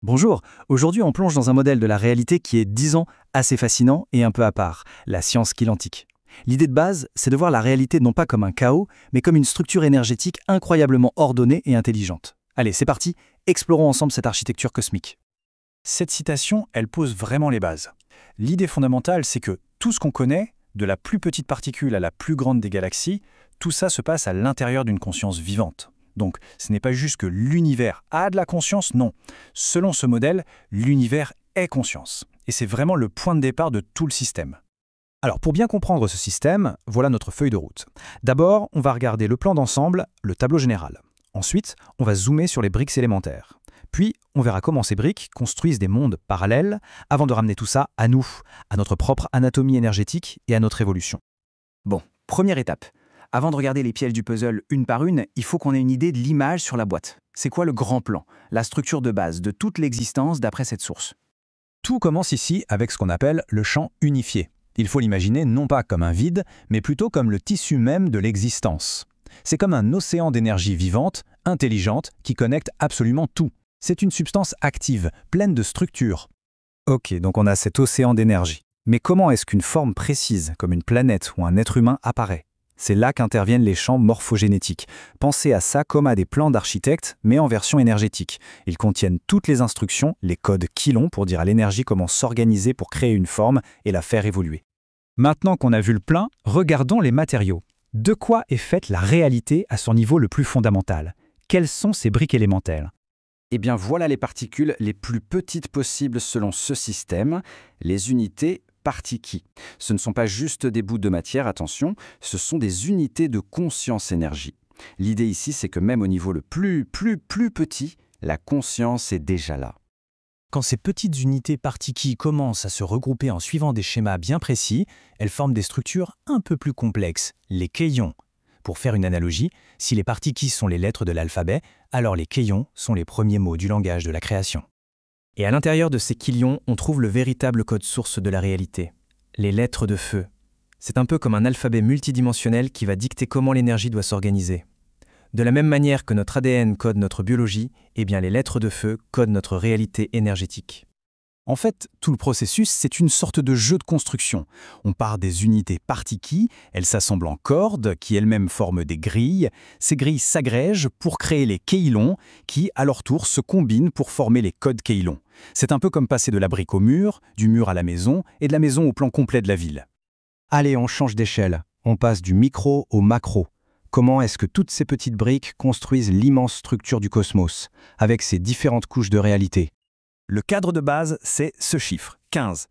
Bonjour, aujourd'hui on plonge dans un modèle de la réalité qui est, disons, assez fascinant et un peu à part, la science quantique. L'idée de base, c'est de voir la réalité non pas comme un chaos, mais comme une structure énergétique incroyablement ordonnée et intelligente. Allez, c'est parti, explorons ensemble cette architecture cosmique. Cette citation, elle pose vraiment les bases. L'idée fondamentale, c'est que tout ce qu'on connaît, de la plus petite particule à la plus grande des galaxies, tout ça se passe à l'intérieur d'une conscience vivante. Donc, ce n'est pas juste que l'univers a de la conscience, non. Selon ce modèle, l'univers est conscience. Et c'est vraiment le point de départ de tout le système. Alors, pour bien comprendre ce système, voilà notre feuille de route. D'abord, on va regarder le plan d'ensemble, le tableau général. Ensuite, on va zoomer sur les briques élémentaires. Puis, on verra comment ces briques construisent des mondes parallèles avant de ramener tout ça à nous, à notre propre anatomie énergétique et à notre évolution. Bon, première étape. Avant de regarder les pièces du puzzle une par une, il faut qu'on ait une idée de l'image sur la boîte. C'est quoi le grand plan, la structure de base de toute l'existence d'après cette source? Tout commence ici avec ce qu'on appelle le champ unifié. Il faut l'imaginer non pas comme un vide, mais plutôt comme le tissu même de l'existence. C'est comme un océan d'énergie vivante, intelligente, qui connecte absolument tout. C'est une substance active, pleine de structures. Ok, donc on a cet océan d'énergie. Mais comment est-ce qu'une forme précise, comme une planète ou un être humain, apparaît? C'est là qu'interviennent les champs morphogénétiques. Pensez à ça comme à des plans d'architecte, mais en version énergétique. Ils contiennent toutes les instructions, les codes Quilon pour dire à l'énergie comment s'organiser pour créer une forme et la faire évoluer. Maintenant qu'on a vu le plein, regardons les matériaux. De quoi est faite la réalité à son niveau le plus fondamental? Quelles sont ces briques élémentaires? Eh bien voilà les particules les plus petites possibles selon ce système, les unités partiquis. Ce ne sont pas juste des bouts de matière, attention, ce sont des unités de conscience-énergie. L'idée ici, c'est que même au niveau le plus petit, la conscience est déjà là. Quand ces petites unités partiquilles commencent à se regrouper en suivant des schémas bien précis, elles forment des structures un peu plus complexes, les kéions. Pour faire une analogie, si les partiquilles sont les lettres de l'alphabet, alors les kéions sont les premiers mots du langage de la création. Et à l'intérieur de ces kéions, on trouve le véritable code source de la réalité, les lettres de feu. C'est un peu comme un alphabet multidimensionnel qui va dicter comment l'énergie doit s'organiser. De la même manière que notre ADN code notre biologie, eh bien les lettres de feu codent notre réalité énergétique. En fait, tout le processus, c'est une sorte de jeu de construction. On part des unités partiquilles, elles s'assemblent en cordes, qui elles-mêmes forment des grilles. Ces grilles s'agrègent pour créer les kéilons, qui, à leur tour, se combinent pour former les codes kéilons. C'est un peu comme passer de la brique au mur, du mur à la maison, et de la maison au plan complet de la ville. Allez, on change d'échelle. On passe du micro au macro. Comment est-ce que toutes ces petites briques construisent l'immense structure du cosmos, avec ses différentes couches de réalité? Le cadre de base, c'est ce chiffre, 15.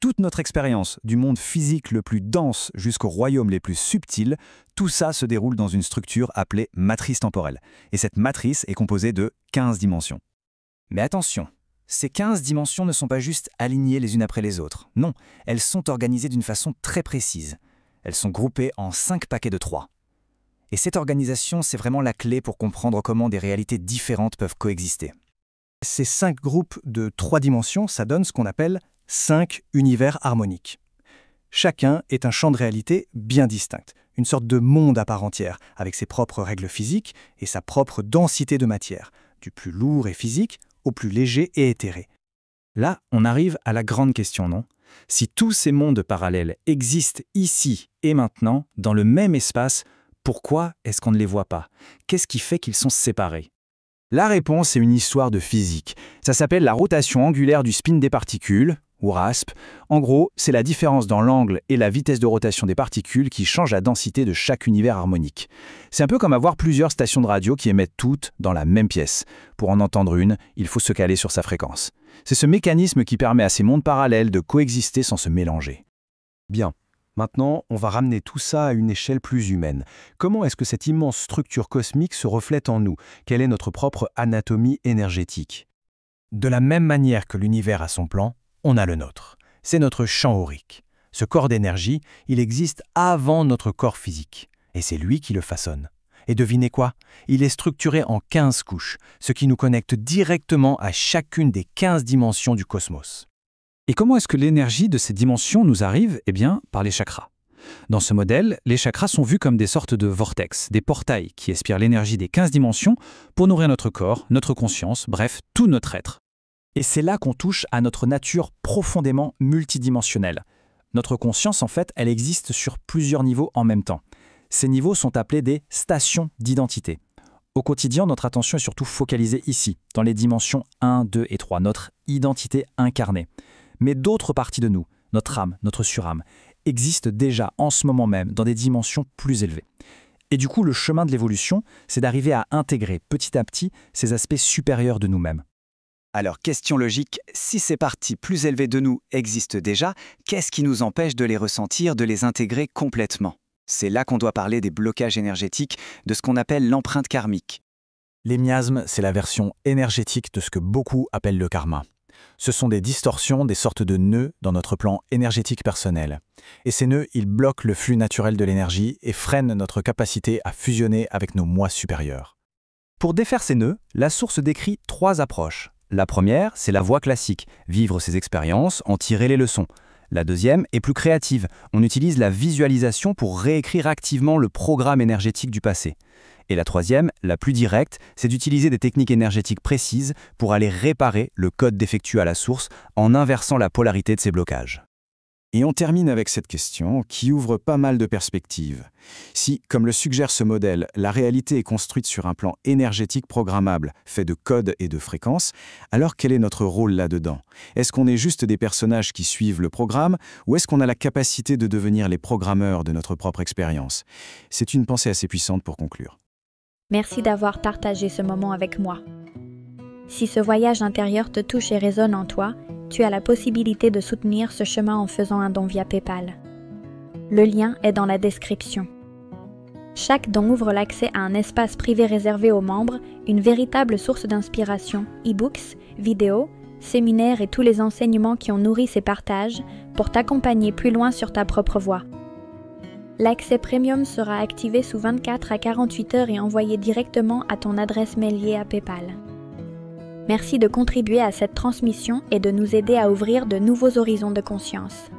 Toute notre expérience, du monde physique le plus dense jusqu'aux royaumes les plus subtils, tout ça se déroule dans une structure appelée matrice temporelle. Et cette matrice est composée de 15 dimensions. Mais attention, ces 15 dimensions ne sont pas juste alignées les unes après les autres. Non, elles sont organisées d'une façon très précise. Elles sont groupées en 5 paquets de 3. Et cette organisation, c'est vraiment la clé pour comprendre comment des réalités différentes peuvent coexister. Ces 5 groupes de 3 dimensions, ça donne ce qu'on appelle 5 univers harmoniques. Chacun est un champ de réalité bien distinct, une sorte de monde à part entière, avec ses propres règles physiques et sa propre densité de matière, du plus lourd et physique au plus léger et éthéré. Là, on arrive à la grande question, non? Si tous ces mondes parallèles existent ici et maintenant, dans le même espace, pourquoi est-ce qu'on ne les voit pas? Qu'est-ce qui fait qu'ils sont séparés? La réponse est une histoire de physique. Ça s'appelle la rotation angulaire du spin des particules, ou RASP. En gros, c'est la différence dans l'angle et la vitesse de rotation des particules qui change la densité de chaque univers harmonique. C'est un peu comme avoir plusieurs stations de radio qui émettent toutes dans la même pièce. Pour en entendre une, il faut se caler sur sa fréquence. C'est ce mécanisme qui permet à ces mondes parallèles de coexister sans se mélanger. Bien. Maintenant, on va ramener tout ça à une échelle plus humaine. Comment est-ce que cette immense structure cosmique se reflète en nous? Quelle est notre propre anatomie énergétique? De la même manière que l'univers a son plan, on a le nôtre. C'est notre champ aurique. Ce corps d'énergie, il existe avant notre corps physique. Et c'est lui qui le façonne. Et devinez quoi? Il est structuré en 15 couches, ce qui nous connecte directement à chacune des 15 dimensions du cosmos. Et comment est-ce que l'énergie de ces dimensions nous arrive? Eh bien, par les chakras. Dans ce modèle, les chakras sont vus comme des sortes de vortex, des portails qui aspirent l'énergie des 15 dimensions pour nourrir notre corps, notre conscience, bref, tout notre être. Et c'est là qu'on touche à notre nature profondément multidimensionnelle. Notre conscience, en fait, elle existe sur plusieurs niveaux en même temps. Ces niveaux sont appelés des stations d'identité. Au quotidien, notre attention est surtout focalisée ici, dans les dimensions 1, 2 et 3, notre identité incarnée. Mais d'autres parties de nous, notre âme, notre surâme, existent déjà en ce moment même dans des dimensions plus élevées. Et du coup, le chemin de l'évolution, c'est d'arriver à intégrer petit à petit ces aspects supérieurs de nous-mêmes. Alors, question logique, si ces parties plus élevées de nous existent déjà, qu'est-ce qui nous empêche de les ressentir, de les intégrer complètement? C'est là qu'on doit parler des blocages énergétiques, de ce qu'on appelle l'empreinte karmique. Les miasmes, c'est la version énergétique de ce que beaucoup appellent le karma. Ce sont des distorsions, des sortes de nœuds dans notre plan énergétique personnel. Et ces nœuds, ils bloquent le flux naturel de l'énergie et freinent notre capacité à fusionner avec nos moi supérieurs. Pour défaire ces nœuds, la source décrit 3 approches. La première, c'est la voie classique, vivre ses expériences, en tirer les leçons. La deuxième est plus créative, on utilise la visualisation pour réécrire activement le programme énergétique du passé. Et la troisième, la plus directe, c'est d'utiliser des techniques énergétiques précises pour aller réparer le code défectueux à la source en inversant la polarité de ces blocages. Et on termine avec cette question qui ouvre pas mal de perspectives. Si, comme le suggère ce modèle, la réalité est construite sur un plan énergétique programmable, fait de codes et de fréquences, alors quel est notre rôle là-dedans? Est-ce qu'on est juste des personnages qui suivent le programme ou est-ce qu'on a la capacité de devenir les programmeurs de notre propre expérience? C'est une pensée assez puissante pour conclure. Merci d'avoir partagé ce moment avec moi. Si ce voyage intérieur te touche et résonne en toi, tu as la possibilité de soutenir ce chemin en faisant un don via PayPal. Le lien est dans la description. Chaque don ouvre l'accès à un espace privé réservé aux membres, une véritable source d'inspiration, e-books, vidéos, séminaires et tous les enseignements qui ont nourri ces partages pour t'accompagner plus loin sur ta propre voie. L'accès premium sera activé sous 24 à 48 heures et envoyé directement à ton adresse mail liée à PayPal. Merci de contribuer à cette transmission et de nous aider à ouvrir de nouveaux horizons de conscience.